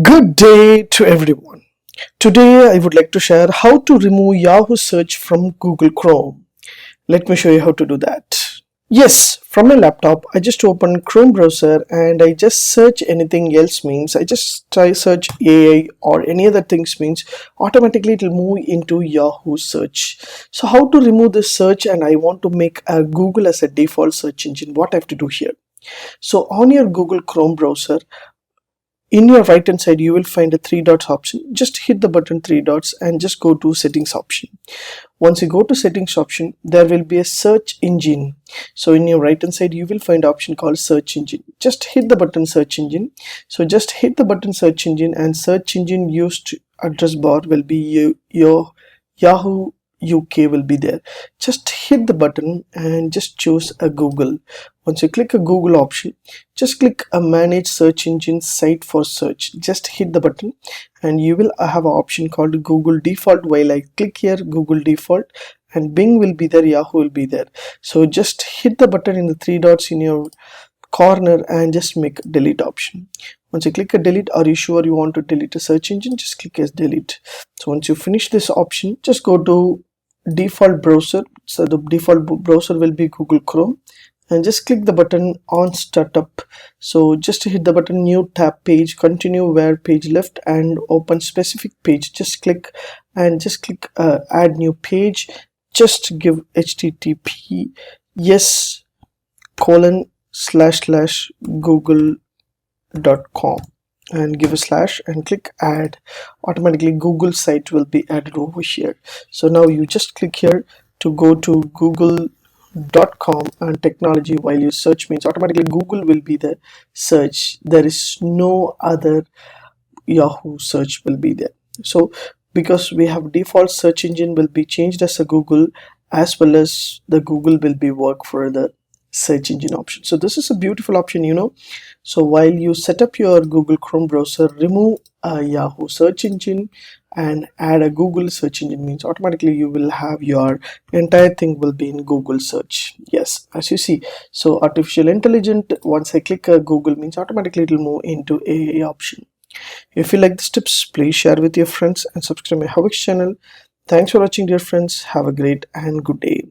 Good day to everyone. Today I would like to share how to remove Yahoo search from Google Chrome. Let me show you how to do that. Yes, from my laptop I just open Chrome browser and I just search anything else, means I just try search AI or any other things, means automatically it will move into Yahoo search. So how to remove this search, and I want to make a Google as a default search engine. What I have to do here? So on your Google Chrome browser, in your right hand side you will find a three dots option. Just hit the button three dots and just go to settings option. Once you go to settings option, there will be a search engine. So in your right hand side you will find option called search engine. Just hit the button search engine. So just hit the button search engine, and search engine used address bar will be your Yahoo UK will be there. Just hit the button and just choose a Google. Once you click a Google option, just click a manage search engine site for search. Just hit the button and you will have an option called Google default. While I click here Google default, and Bing will be there, Yahoo will be there. So just hit the button in the three dots in your corner and just make delete option. Once you click a delete, are you sure you want to delete a search engine? Just click as delete. So once you finish this option, just go to default browser. So the default browser will be Google Chrome, and just click the button on startup. So just hit the button new tab page, continue where page left and open specific page. Just click and just click add new page. Just give http yes ://google.com and give a slash and click add. Automatically Google site will be added over here. So now you just click here to go to google.com and technology. While you search, means automatically Google will be the search. There is no other Yahoo search will be there. So because we have default search engine will be changed as a Google, as well as the Google will be work for the search engine option. So this is a beautiful option. So while you set up your Google Chrome browser, remove a Yahoo search engine and add a Google search engine, means automatically you will have your entire thing will be in Google search. Yes, as you see, so artificial intelligence, once I click a Google, means automatically it will move into AI option. If you like these tips, please share with your friends and subscribe my HowXT channel. Thanks for watching, dear friends. Have a great and good day.